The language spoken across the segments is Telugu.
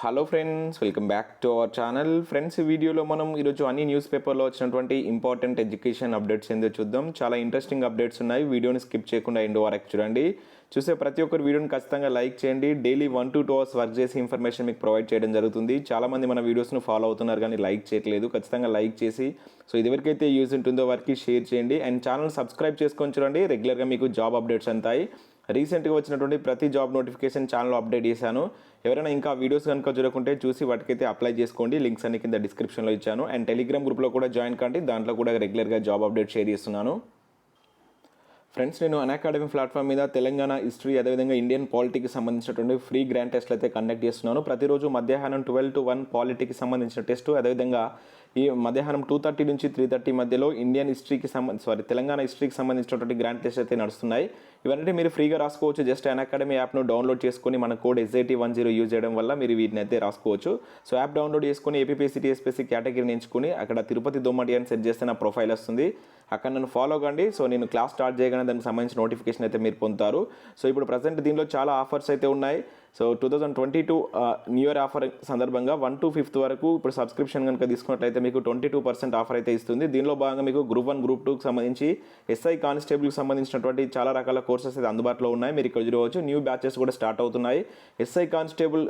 Hello friends, welcome back to our channel. Friends, ఈ వీడియోలో మనం ఈరోజు అన్ని న్యూస్ పేపర్లో వచ్చినటువంటి ఇంపార్టెంట్ ఎడ్యుకేషన్ అప్డేట్స్ ఏందో చూద్దాం. చాలా ఇంట్రెస్టింగ్ అప్డేట్స్ ఉన్నాయి. వీడియోని స్కిప్ చేయకుండా ఎండ్ వరకు చూడండి. చూసే ప్రతి ఒక్కరు వీడియోని ఖచ్చితంగా లైక్ చేయండి. డైలీ 1 to 2 hours వర్క్ చేసి ఇన్ఫర్మేషన్ మీకు ప్రొవైడ్ చేయడం జరుగుతుంది. చాలామంది మన వీడియోస్ను ఫాలో అవుతున్నారు కానీ లైక్ చేయట్లేదు. ఖచ్చితంగా లైక్ చేసి ఎవరికైతే యూజ్ ఉంటుందో వారికి షేర్ చేయండి. అండ్ ఛానల్ సబ్స్క్రైబ్ చేసుకొని చూడండి. రెగ్యులర్గా మీకు జాబ్ అప్డేట్స్ అంతాయి. రీసెంట్గా వచ్చినటువంటి ప్రతి జాబ్ నోటిఫికేషన్ ఛానల్లో అప్డేట్ చేశాను. ఎవరైనా ఇంకా వీడియోస్ కనుక చూడకుంటే చూసి వాటికైతే అప్లై చేసుకోండి. లింక్స్ అన్ని కింద డిస్క్రిప్షన్లో ఇచ్చాను. అండ్ టెలిగ్రామ్ గ్రూప్లో కూడా జాయిన్ కండి. దాంట్లో కూడా రెగ్యులర్గా జాబ్ అప్డేట్ షేర్ చేస్తున్నాను. ఫ్రెండ్స్, నేను అన్అకాడమీ ప్లాట్ఫామ్ మీద తెలంగాణ హిస్టరీ అదేవిధంగా ఇండియన్ పాలిటీకి సంబంధించినటువంటి ఫ్రీ గ్రాండ్ టెస్ట్లు అయితే కండక్ట్ చేస్తున్నాను. ప్రతిరోజు మధ్యాహ్నం 12 to 1 పాలిటీకి సంబంధించిన టెస్టు, అదేవిధంగా ఈ మధ్యాహ్నం 2:30 నుంచి 3:30 మధ్యలో ఇండియన్ హిస్టరీకి తెలంగాణ హిస్టరీకి సంబంధించినటువంటి గ్రాండ్ టెస్ట్ అయితే నడుస్తున్నాయి. ఇవన్నీ మీరు ఫ్రీగా రాసుకోవచ్చు. జస్ట్ అన్అకాడమీ యాప్ను డౌన్లోడ్ చేసుకొని మన కోడ్ SIT10 యూజ్ చేయడం వల్ల మీరు వీటిని అయితే రాసుకోవచ్చు. సో యాప్ డౌన్లోడ్ చేసుకొని APPSC TSPSC కేటగిరీని ఎంచుకొని అక్కడ తిరుపతి దొమ్మటి అని సెట్ చేస్తే నా ప్రొఫైల్ వస్తుంది. అక్కడ నన్ను ఫాలో కండి. సో నేను క్లాస్ స్టార్ట్ చేయగానే దానికి సంబంధించిన నోటిఫికేషన్ అయితే మీరు పొందుతారు. సో ఇప్పుడు ప్రజెంట్ దీనిలో చాలా ఆఫర్స్ అయితే ఉన్నాయి. సో 2022 న్యూ ఇయర్ ఆఫర్ సందర్భంగా 1 to 5 వరకు ఇప్పుడు సబ్స్క్రిప్షన్ కనుక తీసుకున్నట్లయితే మీకు 22% ఆఫర్ అయితే ఇస్తుంది. దీనిలో భాగంగా మీకు గ్రూప్ 1 గ్రూప్ 2కి సంబంధించి SI కానిస్టేబుల్కి సంబంధించినటువంటి చాలా రకాల కోర్సెస్ అయితే అందుబాటులో ఉన్నాయి. మీరు ఇక్కడ చూడవచ్చు. న్యూ బ్యాచెస్ కూడా స్టార్ట్ అవుతున్నాయి. SI కానిస్టేబుల్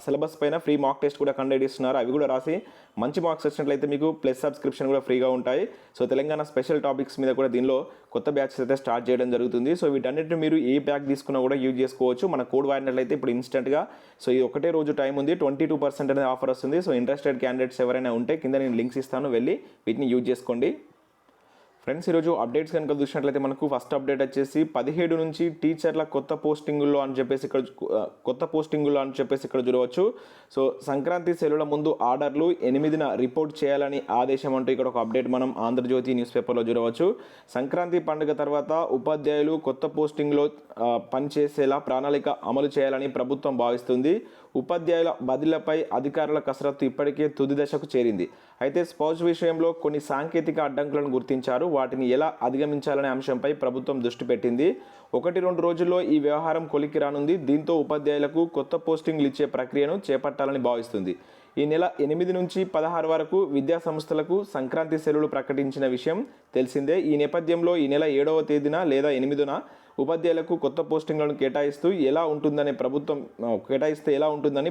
సిలబస్ పైన ఫ్రీ మాక్ టెస్ట్ కూడా కండక్ట్ చేస్తున్నారు. అవి కూడా రాసి మంచి మార్క్స్ వచ్చినట్లయితే మీకు ప్లస్ సబ్స్క్రిప్షన్ కూడా ఫ్రీగా ఉంటాయి. సో తెలంగాణ స్పెషల్ టాపిక్స్ మీద కూడా దీనిలో కొత్త బ్యాచెస్ అయితే స్టార్ట్ చేయడం జరుగుతుంది. సో వీటన్నిటిని మీరు ఏ బ్యాగ్ తీసుకున్నా కూడా యూజ్ చేసుకోవచ్చు. మన కోడ్ వాడినట్లయితే ఇప్పుడు ఇన్స్టెంట్గా ఈ ఒకటే రోజు టైం ఉంది, 22% అనేది ఆఫర్ వస్తుంది. సో ఇంట్రెస్టెడ్ క్యాండిడేట్స్ ఎవరైనా ఉంటే కింద నేను లింక్స్ ఇస్తాను, వెళ్ళి వీటిని యూజ్ చేసుకోండి. ఫ్రెండ్స్, ఈరోజు అప్డేట్స్ కనుక చూసినట్లయితే మనకు ఫస్ట్ అప్డేట్ వచ్చేసి 17 నుంచి టీచర్ల కొత్త పోస్టింగుల్లో అని చెప్పేసి ఇక్కడ చూడవచ్చు. సో సంక్రాంతి సెలవుల ముందు ఆర్డర్లు 8న రిపోర్ట్ చేయాలని ఆదేశం అంటూ ఇక్కడ ఒక అప్డేట్ మనం ఆంధ్రజ్యోతి న్యూస్ పేపర్లో చూడవచ్చు. సంక్రాంతి పండుగ తర్వాత ఉపాధ్యాయులు కొత్త పోస్టింగ్లో పనిచేసేలా ప్రణాళిక అమలు చేయాలని ప్రభుత్వం భావిస్తుంది. ఉపాధ్యాయుల బదిలీలపై అధికారుల కసరత్తు ఇప్పటికే తుది దశకు చేరింది. అయితే స్పౌస్ విషయంలో కొన్ని సాంకేతిక అడ్డంకులను గుర్తించారు. వాటిని ఎలా అధిగమించాలనే అంశంపై ప్రభుత్వం దృష్టి పెట్టింది. 1-2 రోజుల్లో ఈ వ్యవహారం కొలిక్కి రానుంది. దీంతో ఉపాధ్యాయులకు కొత్త పోస్టింగ్లు ఇచ్చే ప్రక్రియను చేపట్టాలని భావిస్తుంది. ఈ నెల 8 నుంచి 16 వరకు విద్యా సంస్థలకు సంక్రాంతి సెలవులు ప్రకటించిన విషయం తెలిసిందే. ఈ నేపథ్యంలో ఈ నెల 7వ తేదీన లేదా 8న ఉపాధ్యాయులకు కొత్త పోస్టింగ్లను కేటాయిస్తే ఎలా ఉంటుందని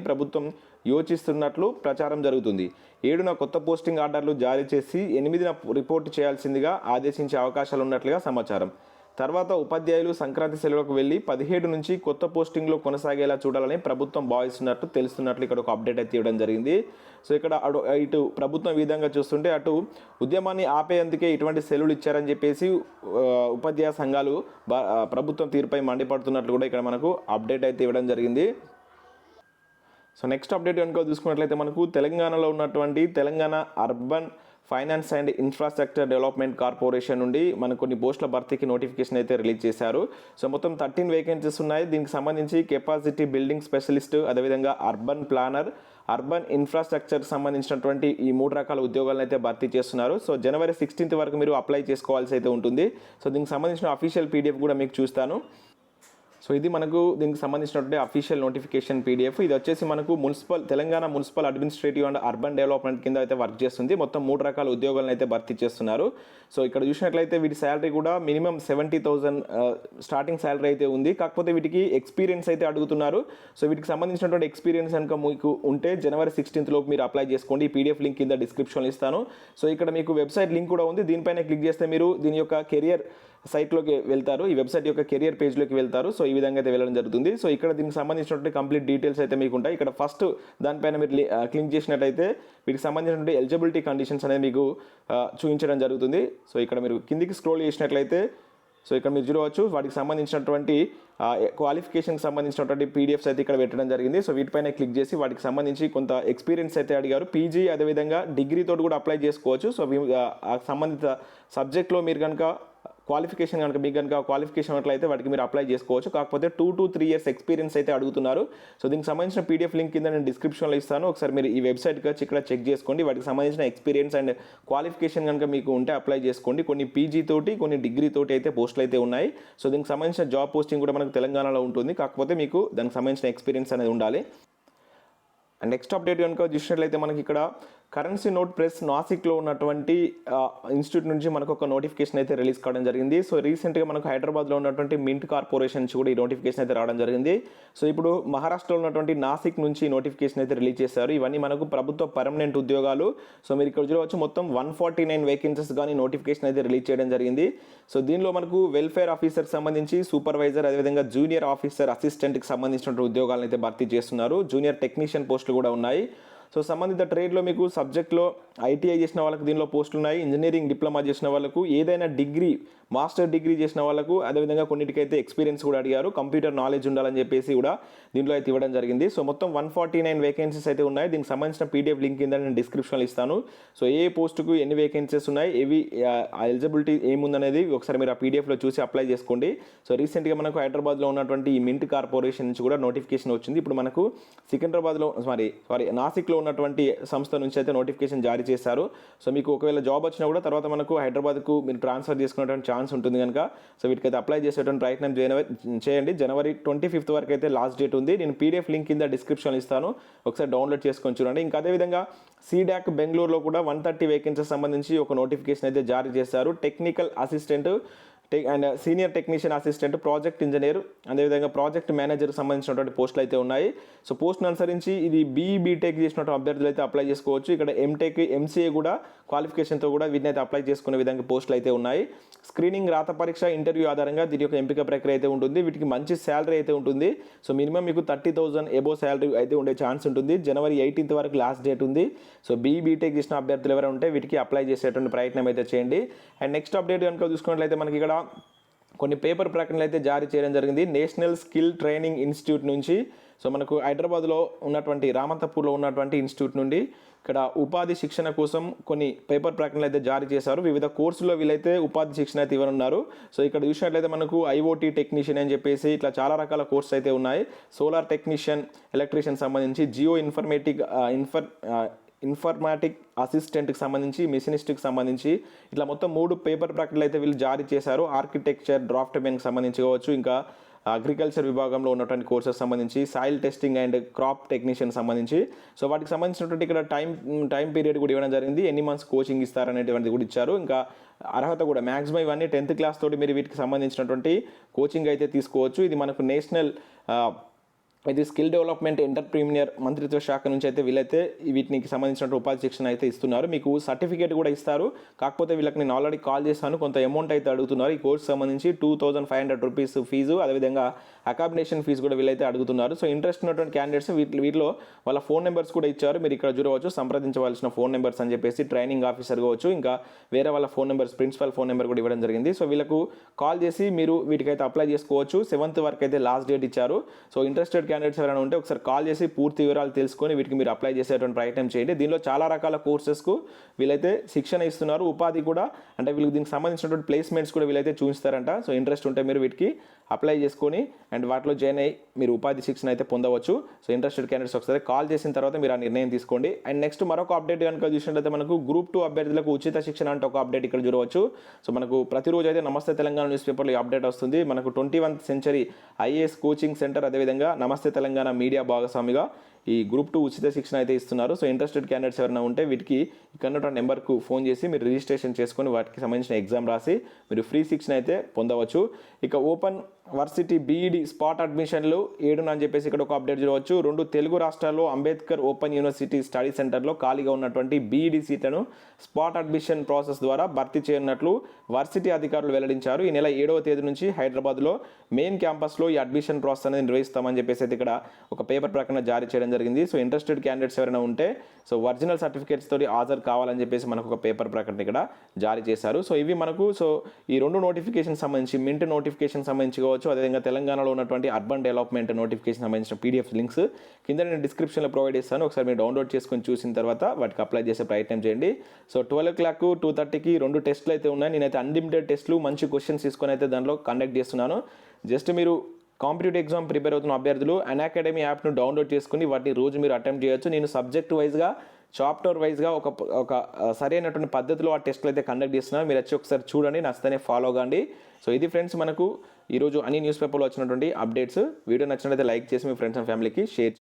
ప్రభుత్వం యోచిస్తున్నట్లు ప్రచారం జరుగుతుంది. 7న కొత్త పోస్టింగ్ ఆర్డర్లు జారీ చేసి 8న రిపోర్ట్ చేయాల్సిందిగా ఆదేశించే అవకాశాలు ఉన్నట్లుగా సమాచారం. తర్వాత ఉపాధ్యాయులు సంక్రాంతి సెలవులకు వెళ్ళి 17 నుంచి కొత్త పోస్టింగ్లో కొనసాగేలా చూడాలని ప్రభుత్వం భావిస్తున్నట్టు తెలుస్తున్నట్లు ఇక్కడ ఒక అప్డేట్ అయితే ఇవ్వడం జరిగింది. సో ఇక్కడ ఇటు ప్రభుత్వం ఈ విధంగా చూస్తుంటే అటు ఉద్యమాన్ని ఆపేందుకే ఇటువంటి సెలవులు ఇచ్చారని చెప్పేసి ఉపాధ్యాయ సంఘాలు ప్రభుత్వం తీరుపై మండిపడుతున్నట్లు కూడా ఇక్కడ మనకు అప్డేట్ అయితే ఇవ్వడం జరిగింది. సో నెక్స్ట్ అప్డేట్ కనుక చూసుకున్నట్లయితే మనకు తెలంగాణలో ఉన్నటువంటి Telangana urban finance and infrastructure development corporation నుండి మనకు కొన్ని పోస్టుల భర్తీకి నోటిఫికేషన్ అయితే రిలీజ్ చేశారు. సో మొత్తం 13 వేకెన్సీస్ ఉన్నాయి. దీనికి సంబంధించి కెపాసిటీ బిల్డింగ్ స్పెషలిస్ట్, అదేవిధంగా అర్బన్ ప్లానర్, అర్బన్ ఇన్ఫ్రాస్ట్రక్చర్ సంబంధించినటువంటి ఈ 3 రకాల ఉద్యోగాలను అయితే భర్తీ చేస్తున్నారు. సో January 16th వరకు మీరు అప్లై చేసుకోవాల్సి అయితే ఉంటుంది. సో దీనికి సంబంధించిన అఫీషియల్ PDF కూడా మీకు చూస్తాను. సో ఇది మనకు దీనికి సంబంధించినటువంటి అఫీషియల్ నోటిఫికేషన్ PDF. ఇది వచ్చేసి మనకు Telangana municipal administrative and urban development కింద అయితే వర్క్ చేస్తుంది. మొత్తం 3 రకాల ఉద్యోగాలను అయితే భర్తీ చేస్తున్నారు. సో ఇక్కడ చూసినట్లయితే వీటి శాలరీ కూడా మినిమం 70,000 స్టార్టింగ్ శాలరీ అయితే ఉంది. కాకపోతే వీటికి ఎక్స్పీరియన్స్ అయితే అడుగుతున్నారు. సో వీటికి సంబంధించినటువంటి ఎక్స్పీరియన్స్ కనుక మీకు ఉంటే January 16th లోపు మీరు అప్లై చేసుకోండి. ఈ PDF లింక్ కింద డిస్క్రిప్షన్లో ఇస్తాను. సో ఇక్కడ మీకు వెబ్సైట్ లింక్ కూడా ఉంది. దీనిపైన క్లిక్ చేస్తే మీరు దీని యొక్క కెరియర్ సైట్లోకి వెళ్తారు. ఈ వెబ్సైట్ యొక్క కెరియర్ పేజ్లోకి వెళ్తారు. సో ఈ విధంగా అయితే వెళ్ళడం జరుగుతుంది. సో ఇక్కడ దీనికి సంబంధించినటువంటి కంప్లీట్ డీటెయిల్స్ అయితే మీకు ఉంటాయి. ఇక్కడ ఫస్ట్ దానిపైన మీరు క్లిక్ చేసినట్టయితే వీటికి సంబంధించినటువంటి ఎలిజిబిలిటీ కండిషన్స్ అనేది మీకు చూపించడం జరుగుతుంది. సో ఇక్కడ మీరు కిందికి స్క్రోల్ చేసినట్లయితే సో ఇక్కడ మీరు చూడవచ్చు వాటికి సంబంధించినటువంటి క్వాలిఫికేషన్కి సంబంధించినటువంటి PDFs అయితే ఇక్కడ పెట్టడం జరిగింది. సో వీటిపైన క్లిక్ చేసి వాటికి సంబంధించి కొంత ఎక్స్పీరియన్స్ అయితే అడిగారు. PG అదేవిధంగా డిగ్రీతో కూడా అప్లై చేసుకోవచ్చు. సో ఆ సంబంధిత సబ్జెక్ట్లో మీరు కనుక క్వాలిఫికేషన్ క్వాలిఫికేషన్ ఉన్నట్లయితే వాటికి మీరు అప్లై చేసుకోవచ్చు. కాకపోతే 2 to 3 years ఎక్స్పీరియన్స్ అయితే అడుగుతున్నారు. సో దీనికి సంబంధించిన PDF లింక్ కింద నేను డిస్క్రిప్షన్లో ఇస్తాను. ఒకసారి మీరు ఈ వెబ్సైట్కి వచ్చి ఇక్కడ చెక్ చేసుకోండి. వాటికి సంబంధించిన ఎక్స్పీరియన్స్ అండ్ క్వాలిఫికేషన్ కనుక మీకు ఉంటే అప్లై చేసుకోండి. కొన్ని PG తోటి కొన్ని డిగ్రీ తోటి అయితే పోస్టులు అయితే ఉన్నాయి. సో దీనికి సంబంధించిన జాబ్ పోస్టింగ్ కూడా మనకు తెలంగాణలో ఉంటుంది. కాకపోతే మీకు దానికి సంబంధించిన ఎక్స్పీరియన్స్ అనేది ఉండాలి. అండ్ నెక్స్ట్ అప్డేట్ కనుక చూసినట్లయితే మనకి ఇక్కడ కరెన్సీ నోట్ ప్రెస్ నాసిక్లో ఉన్నటువంటి ఇన్స్టిట్యూట్ నుంచి మనకు ఒక నోటిఫికేషన్ అయితే రిలీజ్ కావడం జరిగింది. సో రీసెంట్గా మనకు హైదరాబాద్లో ఉన్నటువంటి మింట్ కార్పొరేషన్ నుంచి కూడా ఈ నోటిఫికేషన్ అయితే రావడం జరిగింది. సో ఇప్పుడు మహారాష్ట్రలో ఉన్నటువంటి నాసిక్ నుంచి నోటిఫికేషన్ అయితే రిలీజ్ చేశారు. ఇవన్నీ మనకు ప్రభుత్వ పర్మనెంట్ ఉద్యోగాలు. సో మీరు ఇక్కడ చూడవచ్చు మొత్తం 149 వేకెన్సీస్ కానీ నోటిఫికేషన్ అయితే రిలీజ్ చేయడం జరిగింది. సో దీనిలో మనకు వెల్ఫేర్ ఆఫీసర్కి సంబంధించి, సూపర్వైజర్, అదేవిధంగా జూనియర్ ఆఫీసర్ అసిస్టెంట్కి సంబంధించిన ఉద్యోగాలను అయితే భర్తీ చేస్తున్నారు. జూనియర్ టెక్నీషియన్ పోస్టులు కూడా ఉన్నాయి. సో సంబంధిత ట్రేడ్లో మీకు సబ్జెక్ట్లో ఐటీఐ చేసిన వాళ్ళకు దీనిలో పోస్టులు ఉన్నాయి. ఇంజనీరింగ్ డిప్లొమా చేసిన వాళ్ళకు, ఏదైనా డిగ్రీ మాస్టర్ డిగ్రీ చేసిన వాళ్ళకు, అదేవిధంగా కొన్నిటికైతే ఎక్స్పీరియన్స్ కూడా అడిగారు. కంప్యూటర్ నాలెడ్జ్ ఉండాలని చెప్పేసి కూడా దీంట్లో అయితే ఇవ్వడం జరిగింది. సో మొత్తం 149 వేకెన్సీస్ అయితే ఉన్నాయి. దీనికి సంబంధించిన పీడిఎఫ్ లింక్ కింద నేను డిస్క్రిప్షన్లో ఇస్తాను. సో ఏ పోస్టుకు ఎన్ని వేకెన్సీస్ ఉన్నాయి, ఏవి ఎలిజిబిలిటీ ఏముందనేది ఒకసారి మీరు ఆ పీడిఎఫ్లో చూసి అప్లై చేసుకోండి. సో రీసెంట్గా మనకు హైదరాబాద్లో ఉన్నటువంటి ఈ మింట్ కార్పొరేషన్ నుంచి కూడా నోటిఫికేషన్ వచ్చింది. ఇప్పుడు మనకు సికింద్రాబాద్లో నాసిక్లో ఉన్నటువంటి సంస్థ నుంచి అయితే నోటిఫికేషన్ జారీ చేశారు. సో మీకు ఒకవేళ జాబ్ వచ్చినా కూడా తర్వాత మనకు హైదరాబాద్కు మీరు ట్రాన్స్ఫర్ చేసుకునేటువంటి ఛాన్స్ ఉంటుంది కనుక సో వీటికైతే అప్లై చేసేటువంటి ప్రయత్నం చేయండి. జనవరి 25 వరకు అయితే లాస్ట్ డేట్ ఉంది. నేను పీడిఎఫ్ లింక్ కింద డిస్క్రిప్షన్లో ఇస్తాను, ఒకసారి డౌన్లోడ్ చేసుకొని చూడండి. ఇంకా అదేవిధంగా సీడాక్ బెంగళూరులో కూడా 130 వేకెన్సీస్ సంబంధించి ఒక నోటిఫికేషన్ అయితే జారీ చేశారు. Technical assistant and senior technician assistant, project engineer, అదేవిధంగా ప్రాజెక్ట్ మేనేజర్ సంబంధించినటువంటి పోస్టులు అయితే ఉన్నాయి. సో పోస్ట్ను అనుసరించి ఇది బీటెక్ చేసినటువంటి అభ్యర్థులు అయితే అప్లై చేసుకోవచ్చు. ఇక్కడ ఎంటెక్, ఎంసీఏ కూడా క్వాలిఫికేషన్తో కూడా వీటిని అయితే అప్లై చేసుకునే విధంగా పోస్టులు అయితే ఉన్నాయి. స్క్రీనింగ్, రాత పరీక్ష, ఇంటర్వ్యూ ఆధారంగా దీని యొక్క ఎంపిక ప్రక్రియ అయితే ఉంటుంది. వీటికి మంచి శాలరీ అయితే ఉంటుంది. సో మినిమం మీకు 30,000 ఎబో శాలరీ అయితే ఉండే ఛాన్స్ ఉంటుంది. జనవరి 18 వరకు లాస్ట్ డేట్ ఉంది. సో బీటెక్ చేసిన అభ్యర్థులు ఎవరైనా ఉంటే వీటికి అప్లై చేసేటువంటి ప్రయత్నం అయితే చేయండి. అండ్ నెక్స్ట్ అప్డేట్ కనుక చూసుకున్నట్లయితే మనకి ఇక్కడ కొన్ని పేపర్ ప్రకటనలు అయితే జారీ చేయడం జరిగింది. నేషనల్ స్కిల్ ట్రైనింగ్ ఇన్స్టిట్యూట్ నుంచి. సో మనకు హైదరాబాద్లో ఉన్నటువంటి రామంతపూర్లో ఉన్నటువంటి ఇన్స్టిట్యూట్ నుండి ఇక్కడ ఉపాధి శిక్షణ కోసం కొన్ని పేపర్ ప్రకటనలు అయితే జారీ చేశారు. వివిధ కోర్సుల్లో వీళ్ళైతే ఉపాధి శిక్షణ అయితే ఇవ్వనున్నారు. సో ఇక్కడ చూసినట్లయితే మనకు ఐఓటీ టెక్నీషియన్ అని చెప్పేసి ఇట్లా చాలా రకాల కోర్సు అయితే ఉన్నాయి. సోలార్ టెక్నీషియన్, ఎలక్ట్రీషియన్ సంబంధించి, జియో ఇన్ఫర్మాటిక్ అసిస్టెంట్కి సంబంధించి, మిషనిస్ట్కి సంబంధించి ఇట్లా మొత్తం 3 పేపర్ ప్రకటనలు అయితే వీళ్ళు జారీ చేశారు. ఆర్కిటెక్చర్, డ్రాఫ్ట్మెన్కి సంబంధించి కావచ్చు, ఇంకా అగ్రికల్చర్ విభాగంలో ఉన్నటువంటి కోర్సెస్ సంబంధించి, soil testing and crop technician సంబంధించి. సో వాటికి సంబంధించినటువంటి ఇక్కడ టైం పీరియడ్ కూడా ఇవ్వడం జరిగింది. ఎన్ని మంత్స్ కోచింగ్ ఇస్తారనేటువంటిది కూడా ఇచ్చారు. ఇంకా అర్హత కూడా మ్యాక్సిమం ఇవన్నీ 10th క్లాస్ తోటి మీరు వీటికి సంబంధించినటువంటి కోచింగ్ అయితే తీసుకోవచ్చు. ఇది మనకు నేషనల్ ఇది స్కిల్ డెవలప్మెంట్ ఎంటర్ప్రీనియర్ మంత్రిత్వ శాఖ నుంచి అయితే వీళ్ళైతే వీటికి సంబంధించిన ఉపాధి శిక్షణ అయితే ఇస్తున్నారు. మీకు సర్టిఫికేట్ కూడా ఇస్తారు. కాకపోతే వీళ్ళకి నేను ఆల్రెడీ కాల్ చేశాను, కొంత అమౌంట్ అయితే అడుగుతున్నారు. ఈ కోర్స్ సంబంధించి 2,500 రూపీస్ ఫీజు, అదేవిధంగా అకామిడేషన్ ఫీజు కూడా వీళ్ళైతే అడుగుతున్నారు. సో ఇంట్రెస్ట్ ఉన్నటువంటి క్యాండిడేట్స్ వీటిలో వాళ్ళ ఫోన్ నెంబర్స్ కూడా ఇచ్చారు. మీరు ఇక్కడ చూడవచ్చు, సంప్రదించవలసిన ఫోన్ నెంబర్స్ అని చెప్పేసి ట్రైనింగ్ ఆఫీసర్ కావచ్చు, ఇంకా వేరే వాళ్ళ phone numbers, principal phone number కూడా ఇవ్వడం జరిగింది. సో వీళ్ళకు కాల్ చేసి మీరు వీటికైతే అప్లై చేసుకోవచ్చు. 7th వరకు అయితే లాస్ట్ డేట్ ఇచ్చారు. సో ఇంట్రెస్టెడ్ క్యాండిడేట్స్ ఎవరైనా ఉంటే ఒకసారి కాల్ చేసి పూర్తి వివరాలు తెలుసుకొని వీటికి మీరు అప్లై చేసేటువంటి ప్రయత్నం చేయండి. దీనిలో చాలా రకాల కోర్సెస్కు వీళ్ళైతే శిక్షణ ఇస్తున్నారు. ఉపాధి కూడా అంటే వీళ్ళకి దీనికి సంబంధించినటువంటి ప్లేస్మెంట్స్ కూడా వీళ్ళైతే చూపిస్తారంట. సో ఇంట్రెస్ట్ ఉంటే మీరు వీటికి అప్లై చేసుకొని అండ్ వాటిలో జాయిన్ అయ్యి మీరు ఉపాధి శిక్షణ అయితే పొందవచ్చు. సో ఇంట్రెస్టెడ్ క్యాండిడేట్స్ ఒకసారి కాల్ చేసిన తర్వాత మీరు ఆ నిర్ణయం తీసుకోండి. అండ్ నెక్స్ట్ మరొక అప్డేట్ కనుక చూసినట్లయితే మనకు గ్రూప్ 2 అభ్యర్థులకు ఉచిత శిక్షణ అంటే ఒక అప్డేట్ ఇక్కడ చూడవచ్చు. సో మనకు ప్రతిరోజు అయితే నమస్తే తెలంగాణ న్యూస్ పేపర్లో ఈ అప్డేట్ వస్తుంది. మనకు 21th century IAS coaching centre, అదేవిధంగా నమస్తే తెలంగాణ మీడియా భాగస్వామిగా ఈ గ్రూప్ 2 ఉచిత శిక్షణ అయితే ఇస్తున్నారు. సో ఇంట్రెస్టెడ్ క్యాండిడేట్స్ ఎవరైనా ఉంటే వీటికి ఇక్కడ నెంబర్కు ఫోన్ చేసి మీరు రిజిస్ట్రేషన్ చేసుకొని వాటికి సంబంధించిన ఎగ్జామ్ రాసి మీరు ఫ్రీ శిక్షణ అయితే పొందవచ్చు. ఇక ఓపెన్ వర్సిటీ బీఈడి స్పాట్ అడ్మిషన్లు 7 అని చెప్పేసి ఇక్కడ ఒక అప్డేట్ చూడవచ్చు. 2 తెలుగు రాష్ట్రాల్లో అంబేద్కర్ ఓపెన్ యూనివర్సిటీ స్టడీ సెంటర్లో ఖాళీగా ఉన్నటువంటి బీఈడి సీట్లను స్పాట్ అడ్మిషన్ ప్రాసెస్ ద్వారా భర్తీ చేయనున్నట్లు వర్సిటీ అధికారులు వెల్లడించారు. ఈ నెల 7వ తేదీ నుంచి హైదరాబాద్లో మెయిన్ క్యాంపస్లో ఈ అడ్మిషన్ ప్రాసెస్ అనేది నిర్వహిస్తామని చెప్పేసి అయితే ఇక్కడ ఒక పేపర్ ప్రకటన జారీ చేయడం జరిగింది. సో ఇంట్రెస్టెడ్ క్యాండిడేట్స్ ఎవరైనా ఉంటే సో ఒరిజినల్ సర్టిఫికేట్స్ తోటి హాజరు కావాలని చెప్పేసి మనకు ఒక పేపర్ ప్రకటన ఇక్కడ జారీ చేశారు. సో ఇవి మనకు సో ఈ 2 నోటిఫికేషన్ సంబంధించి మింట్ నోటిఫికేషన్ సంబంధించి కావచ్చు, అదేవిధంగా తెలంగాణలో ఉన్నటువంటి అర్బన్ డెవలప్మెంట్ నోటిఫికేషన్ సంబంధించిన పీడిఎఫ్ లింక్స్ కింద నేను డిస్క్రిప్షన్లో ప్రొవైడ్ చేస్తాను. ఒకసారి మీరు డౌన్లోడ్ చేసుకొని చూసిన తర్వాత వాటికి అప్లై చేసే ప్రయత్నం చేయండి. సో 12 o'clock 2:30కి 2 టెస్టులు అయితే ఉన్నాయి. నేనైతే అన్లిమిటెడ్ టెస్టులు మంచి క్వశ్చన్స్ తీసుకొని అయితే దాంట్లో కండక్ట్ చేస్తున్నాను. జస్ట్ మీరు కాంపిటేటివ్ ఎగ్జామ్ ప్రిపేర్ అవుతున్న అభ్యర్థులు అన్అకాడమీ యాప్ను డౌన్లోడ్ చేసుకుని వాటిని రోజు మీరు అటెంప్ట్ చేయొచ్చు. నేను సబ్జెక్ట్ వైజ్గా, చాప్టర్ వైజ్గా ఒక సరైనటువంటి పద్ధతిలో ఆ టెస్టులు అయితే కండక్ట్ చేస్తున్నాను. మీరు వచ్చి ఒకసారి చూడండి, నచ్చితేనే ఫాలో కాండి. సో ఇది ఫ్రెండ్స్ మనకు ఈరోజు అన్ని న్యూస్ పేపర్లో వచ్చినటువంటి అప్డేట్స్. వీడియో నచ్చినట్లయితే లైక్ చేసి మీ ఫ్రెండ్స్ అండ్ ఫ్యామిలీకి షేర్